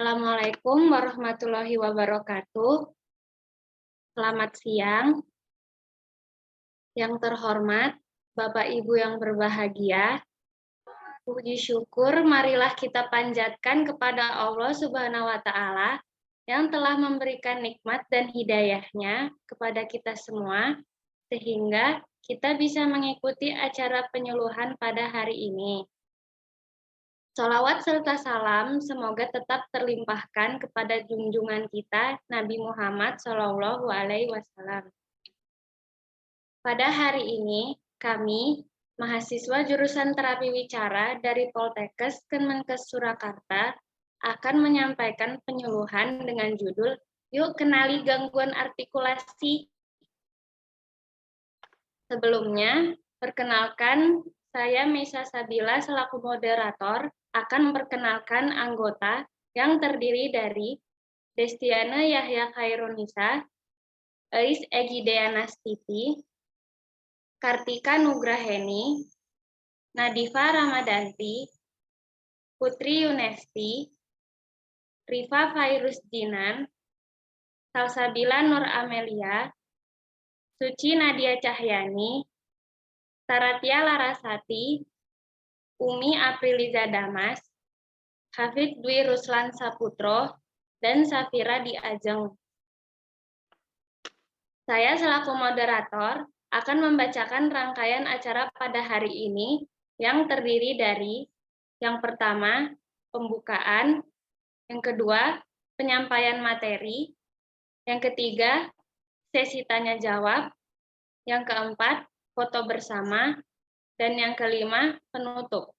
Assalamualaikum warahmatullahi wabarakatuh. Selamat siang. Yang terhormat, Bapak Ibu yang berbahagia, puji syukur marilah kita panjatkan kepada Allah Subhanahu wa Ta'ala yang telah memberikan nikmat dan hidayahnya kepada kita semua, sehingga kita bisa mengikuti acara penyuluhan pada hari ini. Sholawat serta salam semoga tetap terlimpahkan kepada junjungan kita Nabi Muhammad SAW. Pada hari ini, kami, mahasiswa jurusan terapi wicara dari Poltekkes Kemenkes Surakarta, akan menyampaikan penyuluhan dengan judul Yuk Kenali Gangguan Artikulasi. Sebelumnya, perkenalkan, saya Meisa Sabila selaku moderator akan memperkenalkan anggota yang terdiri dari Destiana Yahya Khairunisa, Eis Egideanastipi, Kartika Nugraheni, Nadifa Ramadanti, Putri Yunesti, Rifa Fairuz Jinan, Salsabila Nur Amelia, Suci Nadia Cahyani, Saratia Larasati, Umi Apriliza Damas, Hafid Dwi Ruslan Saputro, dan Safira Di Ajeng. Saya selaku moderator akan membacakan rangkaian acara pada hari ini yang terdiri dari yang pertama, pembukaan, yang kedua, penyampaian materi, yang ketiga, sesi tanya jawab, yang keempat, foto bersama, dan yang kelima, penutup.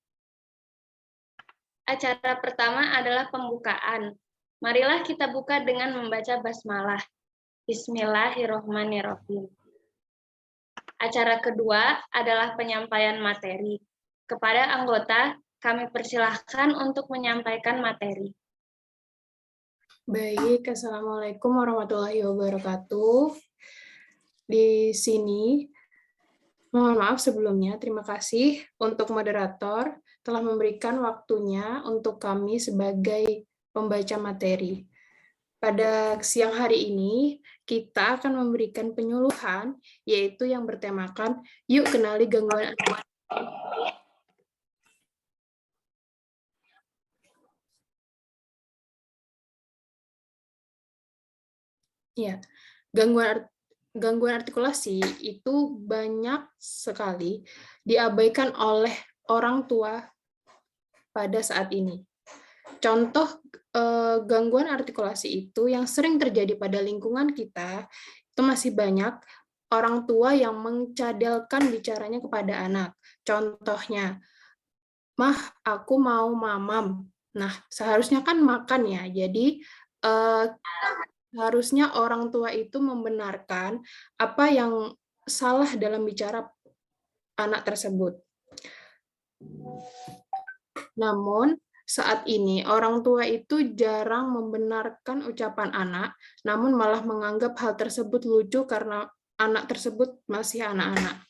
Acara pertama adalah pembukaan. Marilah kita buka dengan membaca basmalah. Bismillahirrahmanirrahim. Acara kedua adalah penyampaian materi. Kepada anggota, kami persilahkan untuk menyampaikan materi. Baik, Assalamualaikum warahmatullahi wabarakatuh. Di sini, mohon maaf sebelumnya, terima kasih untuk moderator telah memberikan waktunya untuk kami sebagai pembaca materi. Pada siang hari ini, kita akan memberikan penyuluhan, yaitu yang bertemakan, yuk kenali gangguan Ya, gangguan artikulasi itu banyak sekali diabaikan oleh orang tua pada saat ini. Contoh gangguan artikulasi itu yang sering terjadi pada lingkungan kita, itu masih banyak orang tua yang mencadelkan bicaranya kepada anak. Contohnya, "Mah, aku mau mamam." Nah, seharusnya kan makan ya, jadi harusnya orang tua itu membenarkan apa yang salah dalam bicara anak tersebut. Namun, saat ini orang tua itu jarang membenarkan ucapan anak, namun malah menganggap hal tersebut lucu karena anak tersebut masih anak-anak.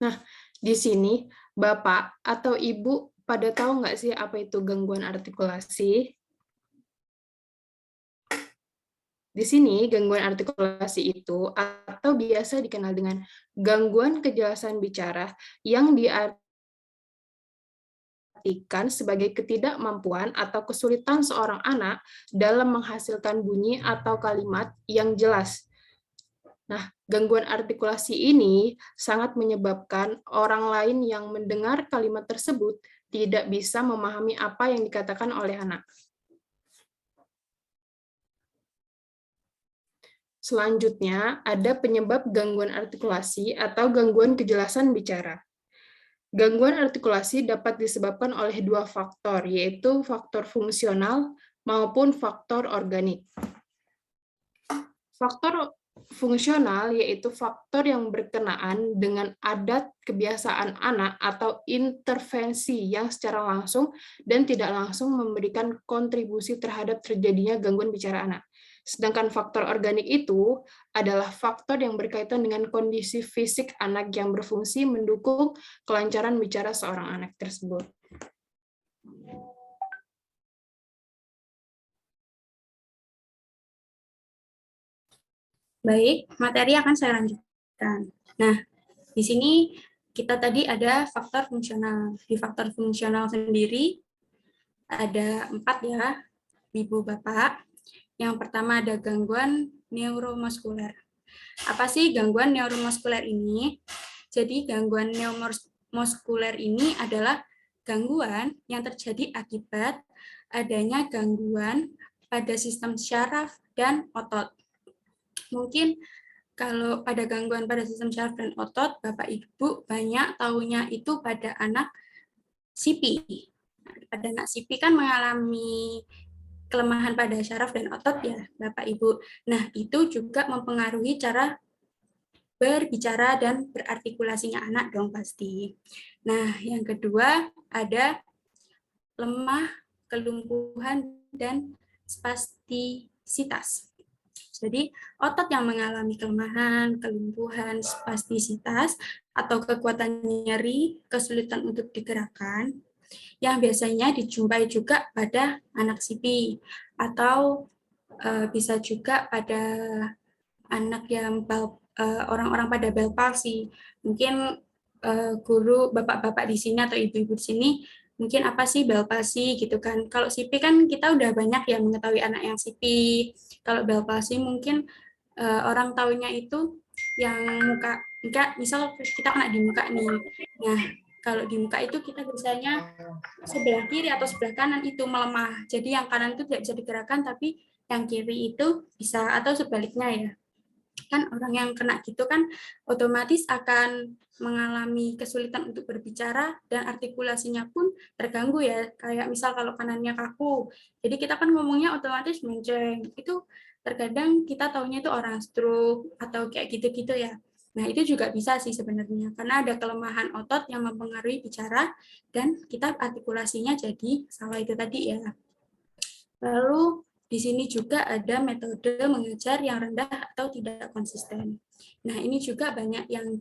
Nah, di sini Bapak atau Ibu pada tahu nggak sih apa itu gangguan artikulasi? Di sini, gangguan artikulasi itu atau biasa dikenal dengan gangguan kejelasan bicara yang diartikan sebagai ketidakmampuan atau kesulitan seorang anak dalam menghasilkan bunyi atau kalimat yang jelas. Nah, gangguan artikulasi ini sangat menyebabkan orang lain yang mendengar kalimat tersebut tidak bisa memahami apa yang dikatakan oleh anak. Selanjutnya, ada penyebab gangguan artikulasi atau gangguan kejelasan bicara. Gangguan artikulasi dapat disebabkan oleh dua faktor, yaitu faktor fungsional maupun faktor organik. Faktor fungsional yaitu faktor yang berkenaan dengan adat kebiasaan anak atau intervensi yang secara langsung dan tidak langsung memberikan kontribusi terhadap terjadinya gangguan bicara anak. Sedangkan faktor organik itu adalah faktor yang berkaitan dengan kondisi fisik anak yang berfungsi mendukung kelancaran bicara seorang anak tersebut. Baik, materi akan saya lanjutkan. Nah, di sini kita tadi ada faktor fungsional. Di faktor fungsional sendiri ada 4 ya, Ibu Bapak. Yang pertama ada gangguan neuromuskuler. Apa sih gangguan neuromuskuler ini? Jadi gangguan neuromuskuler ini adalah gangguan yang terjadi akibat adanya gangguan pada sistem syaraf dan otot. Mungkin kalau pada gangguan pada sistem syaraf dan otot, Bapak Ibu banyak tahunya itu pada anak CP. Pada anak CP kan mengalami kelemahan pada syaraf dan otot ya, Bapak Ibu. Nah, itu juga mempengaruhi cara berbicara dan berartikulasinya anak dong pasti. Nah, yang kedua ada lemah, kelumpuhan, dan spastisitas. Jadi, otot yang mengalami kelemahan, kelumpuhan, spastisitas, atau kekuatan nyeri, kesulitan untuk digerakkan, yang biasanya dijumpai juga pada anak CP, atau bisa juga pada anak yang orang-orang pada Bell palsy. Mungkin guru, bapak-bapak di sini atau ibu-ibu di sini mungkin apa sih Bell palsy gitu kan. Kalau CP kan kita udah banyak yang mengetahui anak yang CP. Kalau Bell palsy mungkin orang tahunya itu yang muka, misal kita kena di muka nih. Nah, kalau di muka itu kita biasanya sebelah kiri atau sebelah kanan itu melemah. Jadi yang kanan itu tidak bisa digerakkan, tapi yang kiri itu bisa, atau sebaliknya ya. Kan orang yang kena gitu kan otomatis akan mengalami kesulitan untuk berbicara dan artikulasinya pun terganggu ya. Kayak misal kalau kanannya kaku, jadi kita kan ngomongnya otomatis menceng. Itu terkadang kita taunya itu orang stroke atau kayak gitu-gitu ya. Nah, itu juga bisa sih sebenarnya, karena ada kelemahan otot yang mempengaruhi bicara dan kita artikulasinya jadi salah itu tadi ya. Lalu di sini juga ada metode mengajar yang rendah atau tidak konsisten. Nah, ini juga banyak yang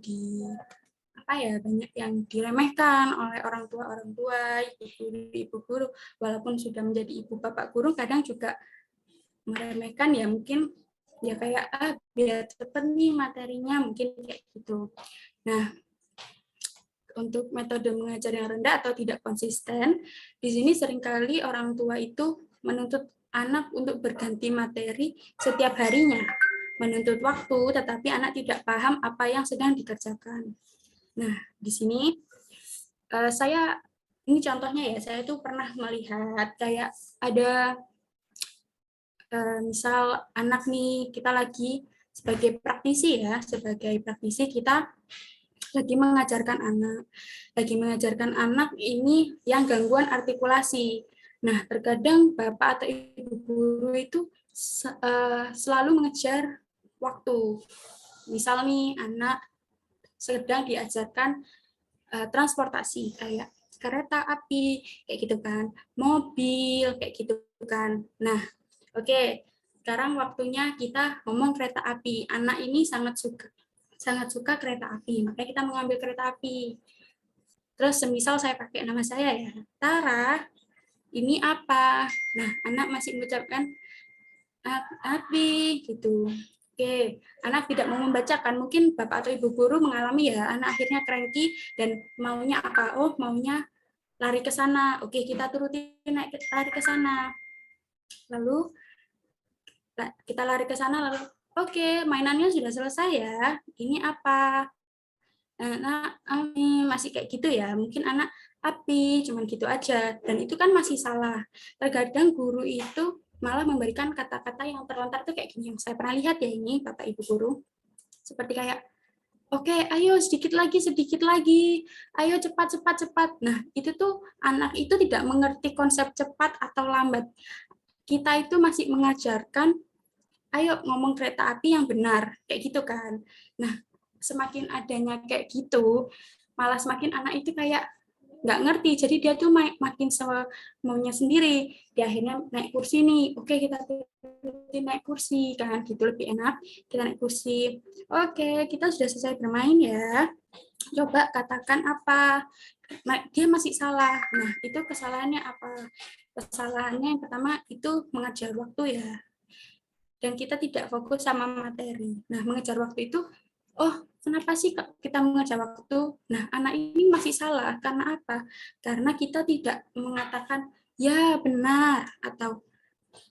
banyak yang diremehkan oleh orang tua, ibu guru, walaupun sudah menjadi ibu bapak guru, kadang juga meremehkan ya, mungkin ya kayak biar cepet nih materinya, mungkin kayak gitu. Nah, untuk metode mengajar yang rendah atau tidak konsisten, di sini seringkali orang tua itu menuntut anak untuk berganti materi setiap harinya, menuntut waktu, tetapi anak tidak paham apa yang sedang dikerjakan. Nah, di sini ini contohnya ya, saya tuh pernah melihat kayak ada misal anak nih, kita lagi sebagai praktisi kita lagi mengajarkan anak ini yang gangguan artikulasi. Nah, terkadang bapak atau ibu guru itu selalu mengejar waktu. Misal nih anak sedang diajarkan transportasi kayak kereta api kayak gitu kan, mobil kayak gitu kan. Nah, oke, sekarang waktunya kita ngomong kereta api. Anak ini sangat suka kereta api, makanya kita mengambil kereta api. Terus semisal saya pakai nama saya ya, Tara, ini apa? Nah, anak masih mengucapkan api gitu. Oke, anak tidak mau membacakan. Mungkin bapak atau ibu guru mengalami ya, anak akhirnya cranky dan maunya apa? Oh, maunya lari ke sana. Oke, kita turutin lari ke sana. Lalu kita lari ke sana, lalu oke, mainannya sudah selesai ya. Ini apa? Nah, masih kayak gitu ya. Mungkin anak api, cuman gitu aja. Dan itu kan masih salah. Terkadang guru itu malah memberikan kata-kata yang terlontar tuh kayak gini. Yang saya pernah lihat ya ini, Bapak Ibu guru. Seperti kayak, oke, ayo sedikit lagi. Ayo cepat. Nah, itu tuh anak itu tidak mengerti konsep cepat atau lambat. Kita itu masih mengajarkan ayo ngomong kereta api yang benar, kayak gitu kan. Nah, semakin adanya kayak gitu, malah semakin anak itu kayak nggak ngerti, jadi dia tuh makin maunya sendiri. Dia akhirnya naik kursi nih, oke kita turutin naik kursi kan, gitu lebih enak. Kita naik kursi, oke kita sudah selesai bermain ya. Coba katakan apa? Dia masih salah. Nah itu kesalahannya apa? Kesalahannya yang pertama itu mengejar waktu ya. Dan kita tidak fokus sama materi. Nah mengejar waktu itu, oh kenapa sih kita mengejar waktu? Nah, anak ini masih salah. Karena apa? Karena kita tidak mengatakan, ya benar, atau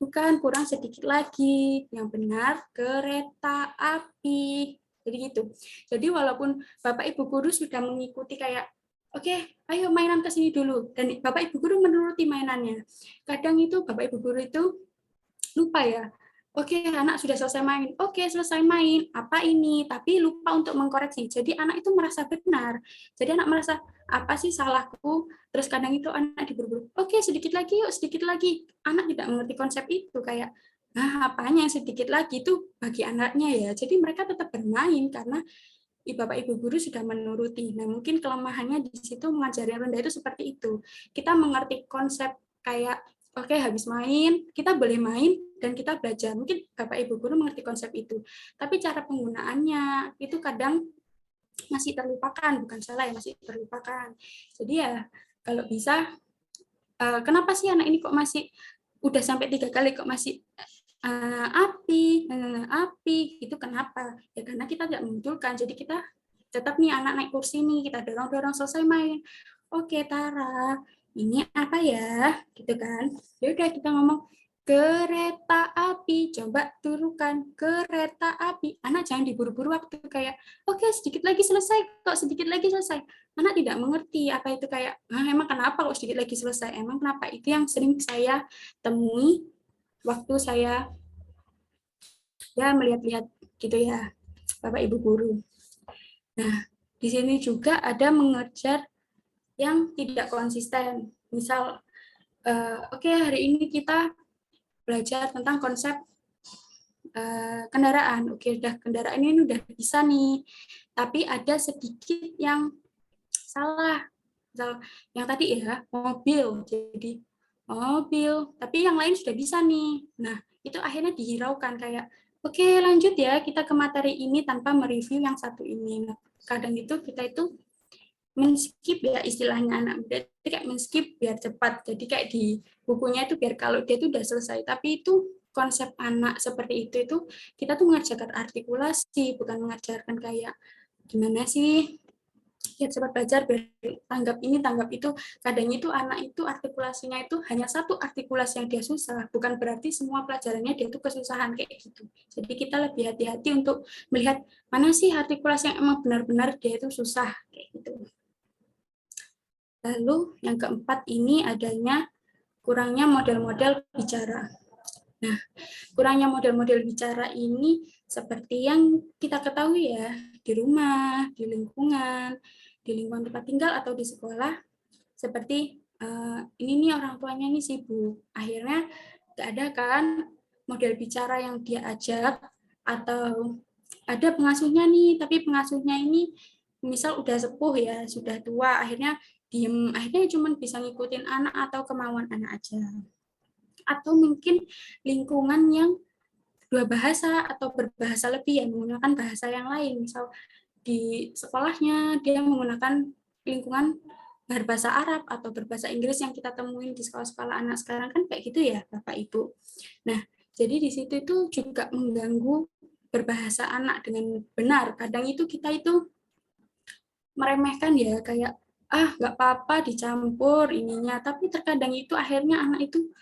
bukan, kurang sedikit lagi. Yang benar, kereta api. Jadi gitu. Jadi walaupun Bapak Ibu Guru sudah mengikuti kayak, oke, ayo mainan ke sini dulu. Dan Bapak Ibu Guru menuruti mainannya. Kadang itu Bapak Ibu Guru itu lupa ya. Oke, anak sudah selesai main. Oke, selesai main. Apa ini? Tapi lupa untuk mengkoreksi. Jadi anak itu merasa benar. Jadi anak merasa, apa sih salahku? Terus kadang itu anak diburu-buru. Oke, sedikit lagi yuk, sedikit lagi. Anak tidak mengerti konsep itu. Kayak, nah apanya yang sedikit lagi itu bagi anaknya ya. Jadi mereka tetap bermain karena Bapak Ibu Guru sudah menuruti. Nah, mungkin kelemahannya di situ mengajari rendah itu seperti itu. Kita mengerti konsep kayak, oke, habis main, kita boleh main, dan kita belajar. Mungkin Bapak Ibu Guru mengerti konsep itu. Tapi cara penggunaannya itu kadang masih terlupakan, bukan salah ya, masih terlupakan. Jadi ya, kalau bisa, kenapa sih anak ini kok masih, udah sampai 3 kali kok masih api, itu kenapa? Ya karena kita tidak memunculkan, jadi kita tetap nih anak naik kursi nih, kita dorong-dorong selesai main. Oke, Tara, ini apa ya? Gitu kan. Ya udah kita ngomong, kereta api, coba turunkan kereta api. Anak jangan diburu-buru waktu kayak, oke sedikit lagi selesai, kok sedikit lagi selesai. Anak tidak mengerti apa itu kayak, emang kenapa kok sedikit lagi selesai? Emang kenapa? Itu yang sering saya temui waktu saya ya melihat-lihat gitu ya, Bapak Ibu Guru. Nah, di sini juga ada mengejar yang tidak konsisten. Misal, oke, hari ini kita belajar tentang konsep kendaraan. Oke, udah kendaraan ini udah bisa nih. Tapi ada sedikit yang salah. Misal yang tadi ya, mobil. Jadi mobil, tapi yang lain sudah bisa nih. Nah, itu akhirnya dihiraukan kayak, oke lanjut ya, kita ke materi ini tanpa mereview yang satu ini. Nah, kadang itu kita itu men-skip ya istilahnya anak muda, itu kayak men-skip biar cepat. Jadi kayak di bukunya itu biar kalau dia itu udah selesai, tapi itu konsep anak seperti itu kita tuh mengajarkan artikulasi, bukan mengajarkan kayak gimana sih ya cepat belajar biar tanggap ini tanggap itu. Kadang itu anak itu artikulasinya itu hanya satu artikulasi yang dia susah, bukan berarti semua pelajarannya dia itu kesusahan kayak gitu. Jadi kita lebih hati-hati untuk melihat mana sih artikulasi yang emang benar-benar dia itu susah kayak gitu. Lalu yang keempat ini adanya kurangnya model-model bicara. Nah, kurangnya model-model bicara ini seperti yang kita ketahui ya, di rumah, di lingkungan tempat tinggal atau di sekolah, seperti ini nih orang tuanya nih sibuk. Akhirnya nggak ada kan model bicara yang dia ajak, atau ada pengasuhnya nih, tapi pengasuhnya ini misal udah sepuh ya, sudah tua, akhirnya diem, akhirnya cuma bisa ngikutin anak atau kemauan anak aja. Atau mungkin lingkungan yang dua bahasa atau berbahasa lebih yang menggunakan bahasa yang lain. Misal di sekolahnya dia menggunakan lingkungan berbahasa Arab atau berbahasa Inggris yang kita temuin di sekolah-sekolah anak sekarang kan kayak gitu ya Bapak Ibu. Nah, jadi di situ itu juga mengganggu berbahasa anak dengan benar. Kadang itu kita itu meremehkan ya kayak nggak apa-apa dicampur ininya, tapi terkadang itu akhirnya anak itu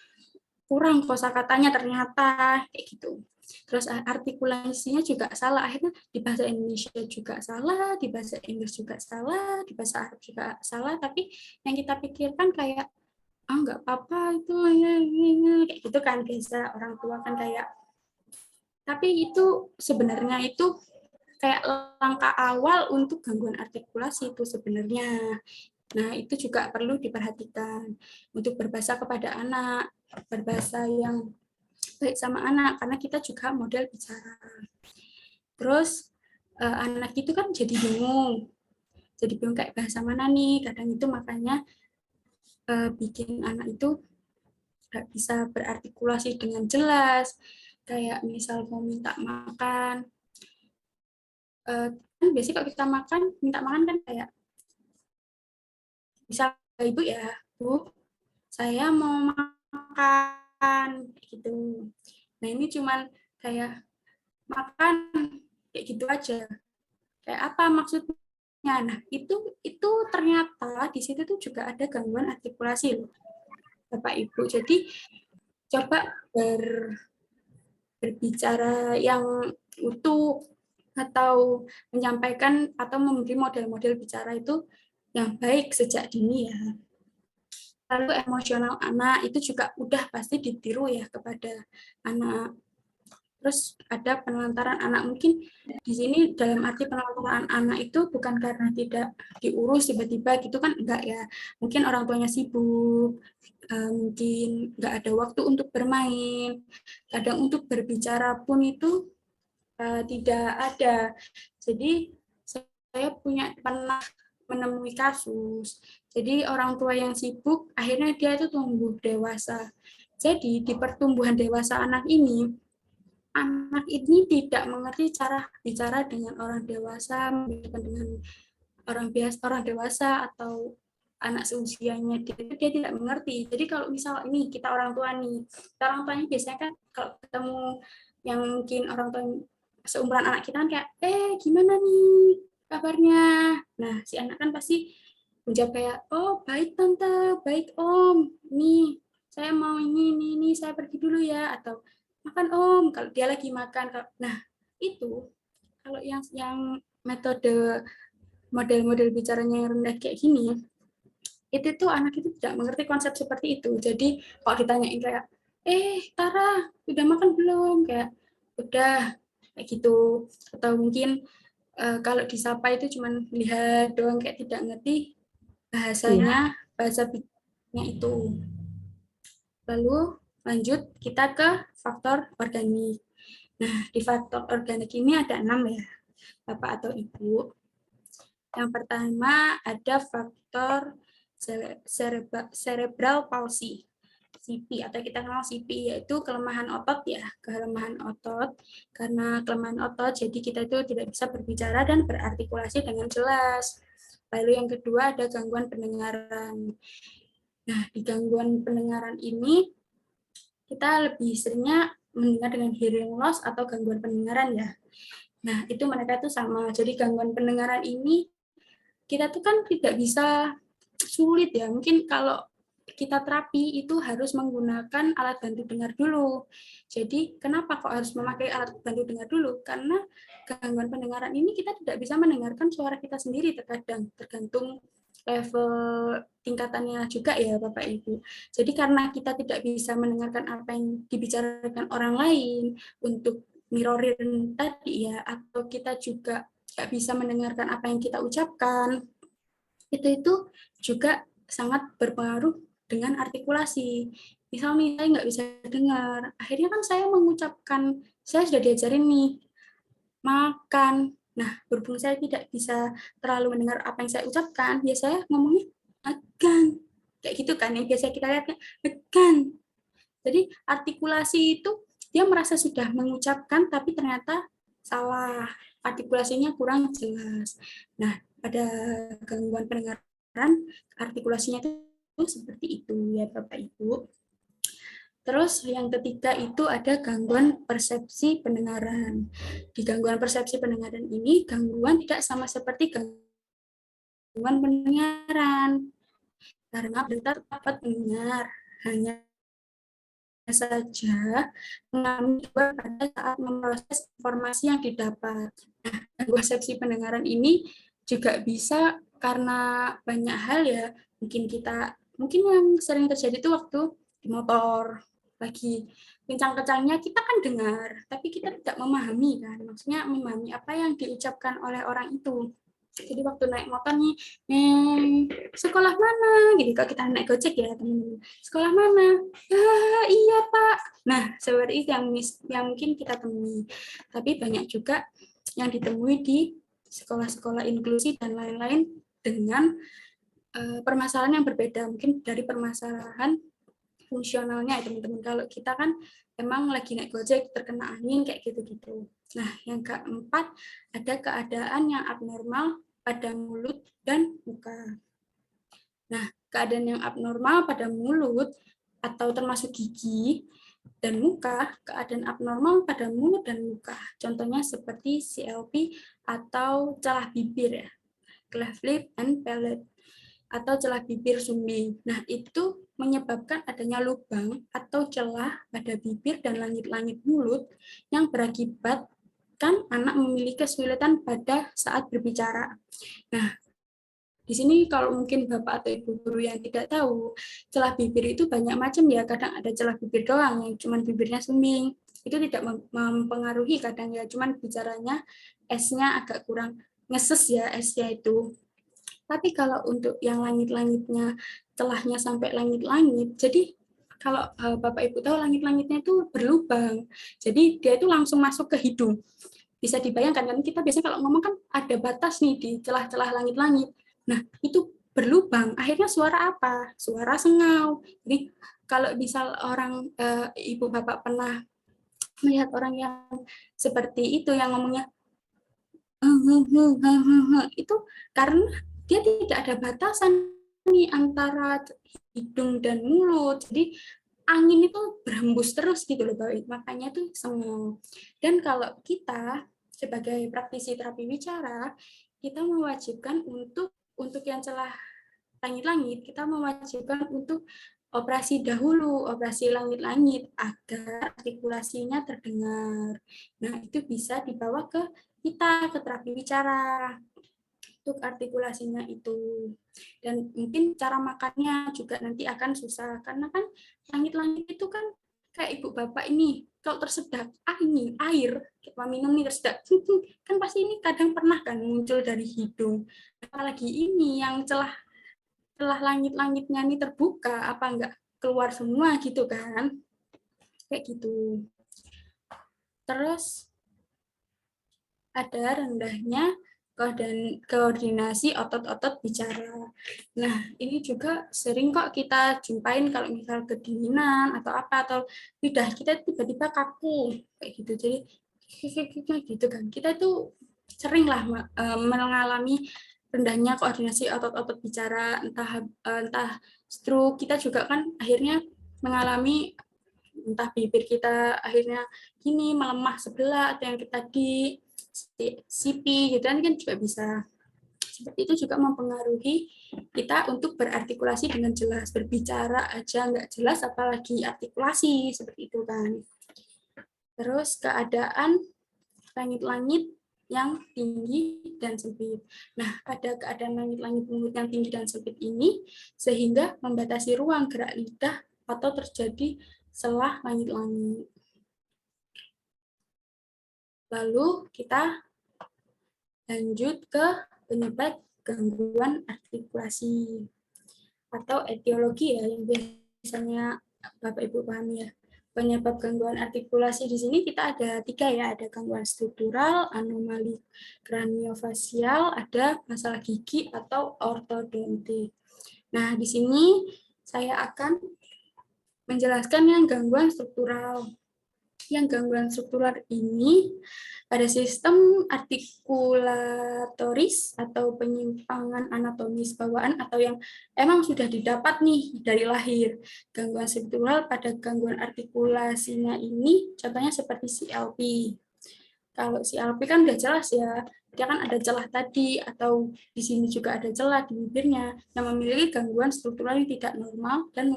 kurang kosakatanya ternyata kayak gitu. Terus artikulasinya juga salah, akhirnya di bahasa Indonesia juga salah, di bahasa Inggris juga salah, di bahasa Arab juga salah, tapi yang kita pikirkan kayak nggak apa-apa itu kayak gitu kan biasa orang tua kan kayak, tapi itu sebenarnya itu kayak langkah awal untuk gangguan artikulasi itu sebenarnya. Nah, itu juga perlu diperhatikan untuk berbahasa kepada anak, berbahasa yang baik sama anak, karena kita juga model bicara. Terus, anak itu kan jadi bingung, jadi bingung kayak bahasa mana nih. Kadang itu makanya bikin anak itu nggak bisa berartikulasi dengan jelas. Kayak misal mau minta makan, kan biasanya kalau kita minta makan kan kayak, misal ibu ya, Bu, saya mau makan, gitu. Nah ini cuman kayak makan, kayak gitu aja. Kayak apa maksudnya? Nah itu ternyata di situ tuh juga ada gangguan artikulasi loh, Bapak Ibu. Jadi coba berbicara yang utuh, atau menyampaikan atau memberi model-model bicara itu yang baik sejak dini ya. Lalu emosional anak itu juga udah pasti ditiru ya kepada anak. Terus ada penelantaran anak, mungkin di sini dalam arti penelantaran anak itu bukan karena tidak diurus tiba-tiba gitu kan, enggak ya. Mungkin orang tuanya sibuk, mungkin nggak ada waktu untuk bermain, kadang untuk berbicara pun itu tidak ada. Jadi saya pernah menemui kasus, jadi orang tua yang sibuk akhirnya dia itu tumbuh dewasa. Jadi di pertumbuhan dewasa anak ini tidak mengerti cara bicara dengan orang dewasa, dengan orang biasa, orang dewasa atau anak seusianya, dia tidak mengerti. Jadi kalau misal ini kita orang tua nih, kita orang tuanya biasanya kan kalau ketemu yang mungkin orang tua seumuran anak kita kan kayak, gimana nih kabarnya? Nah si anak kan pasti menjawab kayak, oh baik tante, baik om, nih saya mau ini, saya pergi dulu ya, atau makan om, kalau dia lagi makan. Nah itu kalau yang metode model-model bicaranya yang rendah kayak gini, itu tuh anak itu tidak mengerti konsep seperti itu. Jadi kalau ditanyain kayak, Tara udah makan belum, kayak udah, kayak gitu. Atau mungkin kalau disapa itu cuman lihat doang, kayak tidak ngerti bahasanya, bahasa bicaranya itu. Lalu lanjut kita ke faktor organik. Nah, di faktor organik ini ada 6 ya, Bapak atau Ibu. Yang pertama ada faktor cerebral palsy, CP, atau kita kenal CP, yaitu kelemahan otot ya, kelemahan otot. Karena kelemahan otot, jadi kita itu tidak bisa berbicara dan berartikulasi dengan jelas. Lalu yang kedua ada gangguan pendengaran. Nah, di gangguan pendengaran ini kita lebih seringnya mendengar dengan hearing loss atau gangguan pendengaran ya. Nah, itu mereka itu sama. Jadi gangguan pendengaran ini kita tuh kan tidak bisa, sulit ya. Mungkin kalau kita terapi itu harus menggunakan alat bantu dengar dulu. Jadi kenapa kok harus memakai alat bantu dengar dulu? Karena gangguan pendengaran ini kita tidak bisa mendengarkan suara kita sendiri terkadang, tergantung level tingkatannya juga ya Bapak Ibu. Jadi karena kita tidak bisa mendengarkan apa yang dibicarakan orang lain untuk mirrorin tadi ya, atau kita juga nggak bisa mendengarkan apa yang kita ucapkan, itu juga sangat berpengaruh dengan artikulasi. Misal nih, saya nggak bisa dengar, akhirnya kan saya mengucapkan, saya sudah diajarin nih, makan. Nah, berhubung saya tidak bisa terlalu mendengar apa yang saya ucapkan, ya saya ngomongnya akan. Kayak gitu kan, yang biasa kita lihat, akan. Jadi artikulasi itu, dia merasa sudah mengucapkan, tapi ternyata salah. Artikulasinya kurang jelas. Nah, pada gangguan pendengaran, artikulasinya itu seperti itu ya Bapak Ibu. Terus yang ketiga itu ada gangguan persepsi pendengaran. Di gangguan persepsi pendengaran ini, gangguan tidak sama seperti gangguan pendengaran. Karena kita dapat mendengar, hanya saja mengalami pada saat memproses informasi yang didapat. Nah, gangguan persepsi pendengaran ini juga bisa karena banyak hal ya. Mungkin yang sering terjadi itu waktu di motor lagi kencang-kencangnya kita kan dengar, tapi kita tidak memahami kan. Maksudnya memahami apa yang diucapkan oleh orang itu. Jadi waktu naik motor nih, sekolah mana? Gitu kalau kita naik Gojek ya teman-teman. Sekolah mana? Iya Pak. Nah seperti itu yang mungkin kita temui. Tapi banyak juga yang ditemui di sekolah-sekolah inklusi dan lain-lain dengan permasalahan yang berbeda, mungkin dari permasalahan fungsionalnya ya teman-teman. Kalau kita kan emang lagi naik Gojek terkena angin kayak gitu-gitu. Nah, yang keempat, ada keadaan yang abnormal pada mulut dan muka. Nah, keadaan yang abnormal pada mulut atau termasuk gigi dan muka, keadaan abnormal pada mulut dan muka. Contohnya seperti CLP atau celah bibir ya, cleft lip and palate, atau celah bibir sumbing. Nah, itu menyebabkan adanya lubang atau celah pada bibir dan langit-langit mulut yang berakibatkan anak memiliki kesulitan pada saat berbicara. Nah, di sini kalau mungkin Bapak atau Ibu guru yang tidak tahu, celah bibir itu banyak macam ya. Kadang ada celah bibir doang yang cuman bibirnya sumbing. Itu tidak mempengaruhi kadang ya, cuman bicaranya S-nya agak kurang ngeses ya, S-nya itu. Tapi kalau untuk yang langit-langitnya, celahnya sampai langit-langit, jadi kalau Bapak Ibu tahu langit-langitnya itu berlubang. Jadi dia itu langsung masuk ke hidung. Bisa dibayangkan kan kita biasanya kalau ngomong kan ada batas nih di celah-celah langit-langit. Nah, itu berlubang. Akhirnya suara apa? Suara sengau. Jadi kalau misal orang Ibu Bapak pernah melihat orang yang seperti itu yang ngomongnya itu karena dia tidak ada batasan nih antara hidung dan mulut. Jadi angin itu berhembus terus gitu loh, makanya tuh sengau. Dan kalau kita sebagai praktisi terapi bicara, kita mewajibkan untuk yang celah langit-langit, kita mewajibkan untuk operasi dahulu, operasi langit-langit agar artikulasinya terdengar. Nah, itu bisa dibawa ke kita, ke terapi bicara untuk artikulasinya itu. Dan mungkin cara makannya juga nanti akan susah, karena kan langit-langit itu kan kayak ibu bapak ini, kalau tersedak angin, air, kita minum nih tersedak, kan pasti ini kadang pernah kan muncul dari hidung. Apalagi ini yang celah langit-langitnya ini terbuka, apa enggak keluar semua gitu kan, kayak gitu. Terus ada rendahnya koordinasi otot-otot bicara. Nah, ini juga sering kok kita jumpain kalau misal kedinginan atau apa, atau lidah kita tiba-tiba kaku kayak gitu. Jadi gitu kan. Kita itu sering lah mengalami rendahnya koordinasi otot-otot bicara, entah stroke. Kita juga kan akhirnya mengalami entah bibir kita akhirnya gini melemah sebelah, atau yang kita di CP gitu kan juga bisa. Seperti itu juga mempengaruhi kita untuk berartikulasi dengan jelas. Berbicara aja nggak jelas, apalagi artikulasi, seperti itu kan. Terus keadaan langit-langit yang tinggi dan sempit. Nah, pada keadaan langit-langit mulut yang tinggi dan sempit ini, sehingga membatasi ruang gerak lidah atau terjadi selah langit-langit. Lalu kita lanjut ke penyebab gangguan artikulasi atau etiologi ya, yang biasanya Bapak Ibu pahami ya. Penyebab gangguan artikulasi di sini kita ada 3 ya, ada gangguan struktural, anomali kraniofasial, ada masalah gigi atau ortodontik. Nah, di sini saya akan menjelaskan yang gangguan struktural. Yang gangguan struktural ini pada sistem artikulatoris atau penyimpangan anatomis bawaan atau yang emang sudah didapat nih dari lahir. Gangguan struktural pada gangguan artikulasinya ini contohnya seperti CLP. Kalau CLP kan udah jelas ya, dia kan ada celah tadi, atau di sini juga ada celah di bibirnya, yang memiliki gangguan struktural yang tidak normal dan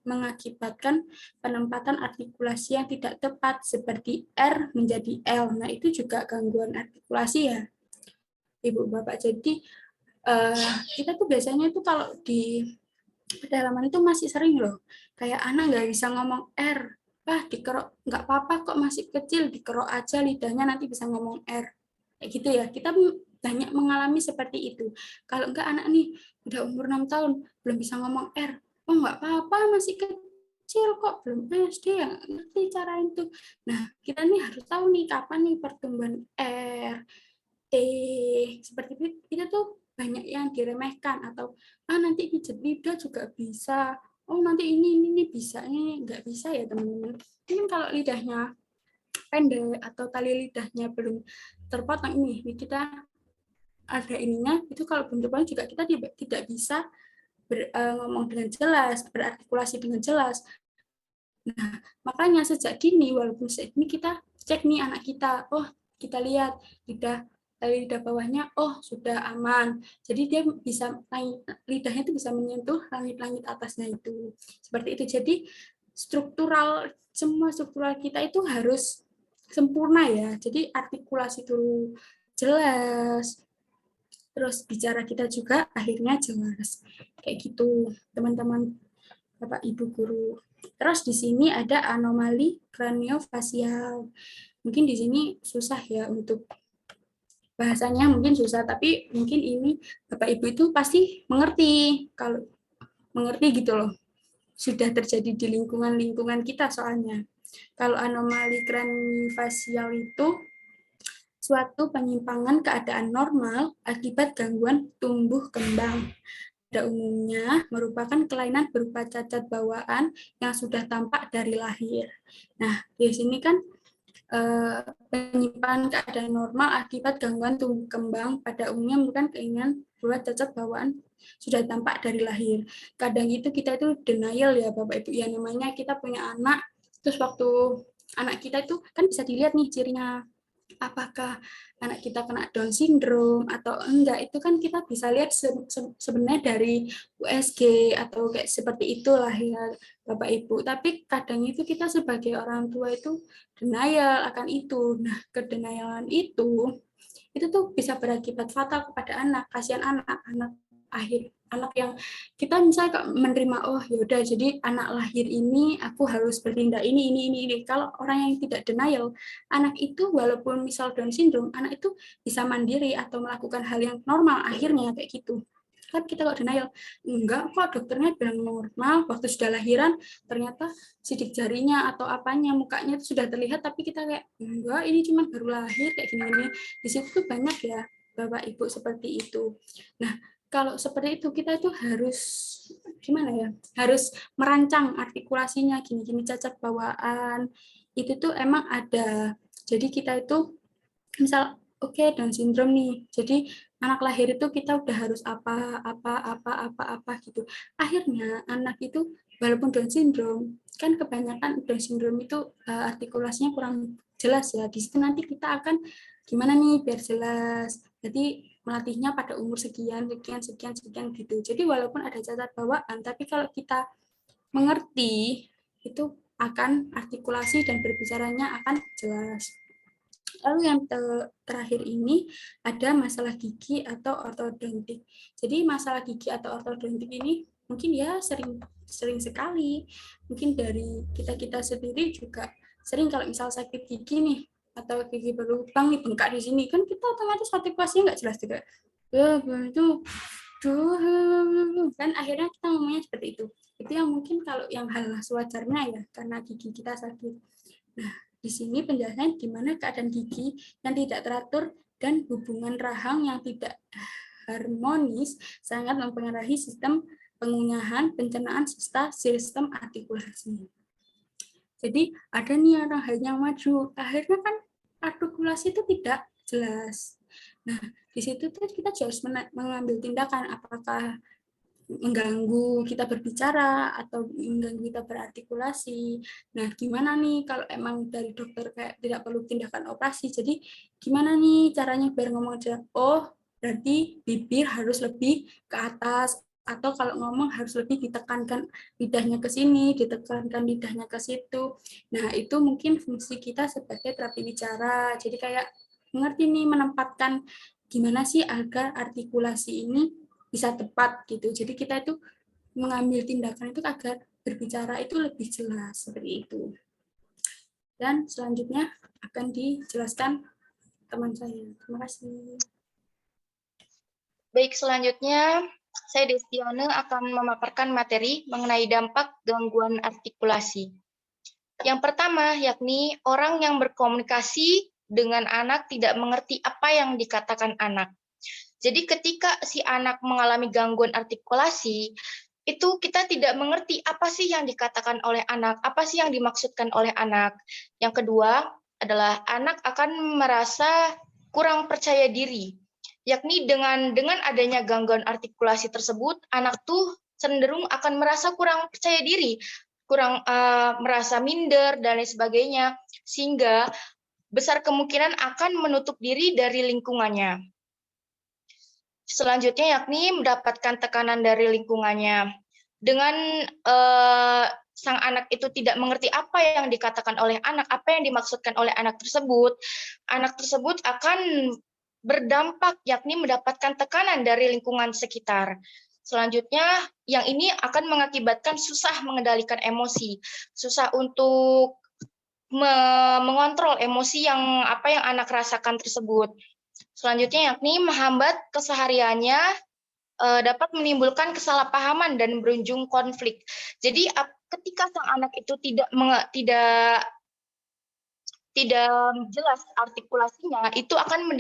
mengakibatkan penempatan artikulasi yang tidak tepat, seperti R menjadi L. Nah, itu juga gangguan artikulasi ya, Ibu Bapak. Jadi, kita tuh biasanya tuh kalau di pedalaman itu masih sering loh, kayak anak nggak bisa ngomong R, dikerok, nggak apa-apa kok masih kecil, dikerok aja lidahnya nanti bisa ngomong R. Kayak gitu ya, kita banyak mengalami seperti itu. Kalau enggak anak nih, udah umur 6 tahun, belum bisa ngomong R. Oh nggak apa-apa, masih kecil kok, belum SD, ya ngerti cara itu. Nah, kita nih harus tahu nih, kapan nih pertumbuhan R, T, seperti itu tuh banyak yang diremehkan, atau nanti pijat lidah juga bisa, oh nanti ini bisa, ini nggak bisa ya teman-teman. Mungkin kalau lidahnya pendek atau tali lidahnya belum terpotong, ini kita ada ininya, itu kalau belum terpotong juga kita tidak bisa ngomong dengan jelas, berartikulasi dengan jelas. Nah, makanya sejak dini, walaupun sejak dini kita cek nih anak kita, oh kita lihat lidah bawahnya, oh sudah aman. Jadi dia bisa lidahnya itu bisa menyentuh langit-langit atasnya itu. Seperti itu. Jadi semua struktural kita itu harus sempurna ya. Jadi artikulasi itu jelas, terus bicara kita juga akhirnya jelas. Kayak gitu, teman-teman, Bapak Ibu guru. Terus di sini ada anomali kraniofasial. Mungkin di sini susah ya untuk bahasanya, mungkin susah, tapi mungkin ini Bapak Ibu itu pasti mengerti, kalau mengerti gitu loh. Sudah terjadi di lingkungan kita soalnya. Kalau anomali kraniofasial itu suatu penyimpangan keadaan normal akibat gangguan tumbuh kembang. Pada umumnya merupakan kelainan berupa cacat bawaan yang sudah tampak dari lahir. Nah, di sini kan penyimpangan keadaan normal akibat gangguan tumbuh kembang pada umumnya merupakan keinginan berupa cacat bawaan sudah tampak dari lahir. Kadang itu kita itu denial ya Bapak Ibu, ya namanya kita punya anak, terus waktu anak kita itu kan bisa dilihat nih cirinya, apakah anak kita kena Down syndrome atau enggak, itu kan kita bisa lihat sebenarnya dari USG atau kayak seperti itulah ya Bapak Ibu. Tapi kadang itu kita sebagai orang tua itu denial akan itu. Nah, kedenialan itu tuh bisa berakibat fatal kepada anak. Kasihan anak yang kita misalnya menerima, oh yaudah jadi anak lahir ini aku harus bertindak ini. Kalau orang yang tidak denial, anak itu walaupun misal Down syndrome, anak itu bisa mandiri atau melakukan hal yang normal akhirnya kayak gitu. Kan kita kok denial, enggak kok dokternya bilang normal, waktu sudah lahiran ternyata sidik jarinya atau apanya, mukanya itu sudah terlihat, tapi kita kayak enggak ini cuma baru lahir kayak gini. Di situ tuh banyak ya Bapak Ibu seperti itu. Nah, kalau seperti itu kita itu harus gimana ya? Harus merancang artikulasinya gini-gini, cacat bawaan itu tuh emang ada. Jadi kita itu misal Down syndrome nih. Jadi anak lahir itu kita udah harus apa gitu. Akhirnya anak itu walaupun Down syndrome, kan kebanyakan Down syndrome itu artikulasinya kurang jelas ya. Di situ nanti kita akan gimana nih biar jelas. Jadi melatihnya pada umur sekian gitu. Jadi walaupun ada cacat bawaan, tapi kalau kita mengerti itu akan artikulasi dan berbicaranya akan jelas. Lalu yang terakhir ini ada masalah gigi atau ortodontik. Jadi masalah gigi atau ortodontik ini mungkin ya sering sekali. Mungkin dari kita sendiri juga sering kalau misal sakit gigi nih, atau gigi berlubang nih, bengkak di sini, kan kita otomatis artikulasinya nggak jelas juga. Itu kan akhirnya kita ngomongnya seperti itu. Itu yang mungkin kalau yang hal sewajarnya ya, karena gigi kita sakit. Nah, di sini penjelasannya di mana keadaan gigi yang tidak teratur dan hubungan rahang yang tidak harmonis sangat mempengaruhi sistem pengunyahan, pencernaan, serta sistem artikulasi. Jadi ada nih rahang yang maju, akhirnya kan artikulasi itu tidak jelas. Nah, di situ tuh kita harus mengambil tindakan, apakah mengganggu kita berbicara atau mengganggu kita berartikulasi. Nah, gimana nih kalau emang dari dokter kayak tidak perlu tindakan operasi, jadi gimana nih caranya biar ngomong aja, oh berarti bibir harus lebih ke atas, atau kalau ngomong harus lebih ditekankan lidahnya ke sini, ditekankan lidahnya ke situ. Nah, itu mungkin fungsi kita sebagai terapi bicara. Jadi kayak mengerti nih, menempatkan gimana sih agar artikulasi ini bisa tepat gitu. Jadi kita itu mengambil tindakan itu agar berbicara itu lebih jelas seperti itu. Dan selanjutnya akan dijelaskan teman saya. Terima kasih. Baik, selanjutnya saya Destiana akan memaparkan materi mengenai dampak gangguan artikulasi. Yang pertama yakni orang yang berkomunikasi dengan anak tidak mengerti apa yang dikatakan anak. Jadi ketika si anak mengalami gangguan artikulasi, itu kita tidak mengerti apa sih yang dikatakan oleh anak, apa sih yang dimaksudkan oleh anak. Yang kedua adalah anak akan merasa kurang percaya diri, yakni dengan adanya gangguan artikulasi tersebut, anak tuh cenderung akan merasa kurang percaya diri, kurang merasa minder dan lain sebagainya, sehingga besar kemungkinan akan menutup diri dari lingkungannya. Selanjutnya yakni mendapatkan tekanan dari lingkungannya. Dengan sang anak itu tidak mengerti apa yang dikatakan oleh anak, apa yang dimaksudkan oleh anak tersebut akan berdampak yakni mendapatkan tekanan dari lingkungan sekitar. Selanjutnya, yang ini akan mengakibatkan susah mengendalikan emosi, susah untuk mengontrol emosi yang anak rasakan tersebut. Selanjutnya yakni menghambat kesehariannya, dapat menimbulkan kesalahpahaman dan berujung konflik. Jadi ketika sang anak itu tidak jelas artikulasinya, itu akan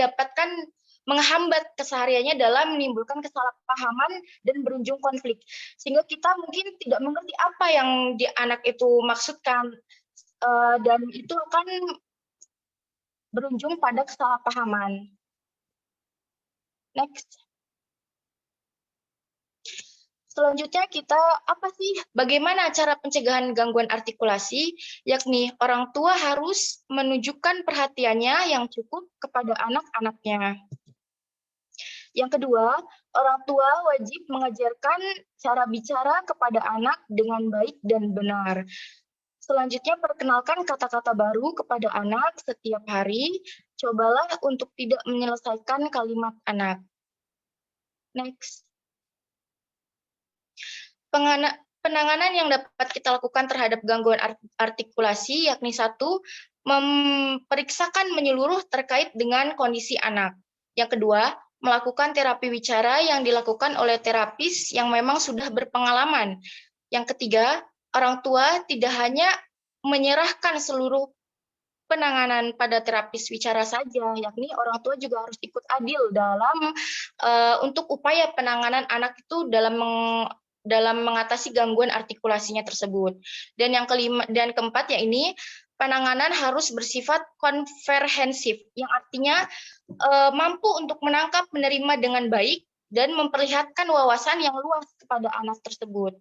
menghambat kesehariannya dalam menimbulkan kesalahpahaman dan berujung konflik. Sehingga kita mungkin tidak mengerti apa yang anak itu maksudkan, dan itu akan berujung pada kesalahpahaman. Next. Selanjutnya bagaimana cara pencegahan gangguan artikulasi, yakni orang tua harus menunjukkan perhatiannya yang cukup kepada anak-anaknya. Yang kedua, orang tua wajib mengajarkan cara bicara kepada anak dengan baik dan benar. Selanjutnya, perkenalkan kata-kata baru kepada anak setiap hari. Cobalah untuk tidak menyelesaikan kalimat anak. Next. Penanganan yang dapat kita lakukan terhadap gangguan artikulasi, yakni 1, memeriksakan menyeluruh terkait dengan kondisi anak. Yang kedua, melakukan terapi bicara yang dilakukan oleh terapis yang memang sudah berpengalaman. Yang ketiga, orang tua tidak hanya menyerahkan seluruh penanganan pada terapis bicara saja, yakni orang tua juga harus ikut andil dalam untuk upaya penanganan anak itu dalam mengatasi gangguan artikulasinya tersebut. Dan yang keempat ini penanganan harus bersifat komprehensif, yang artinya mampu untuk menangkap, menerima dengan baik dan memperlihatkan wawasan yang luas kepada anak tersebut.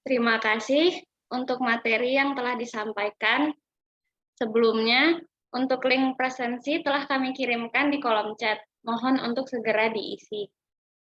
Terima kasih untuk materi yang telah disampaikan. Sebelumnya, untuk link presensi telah kami kirimkan di kolom chat. Mohon untuk segera diisi.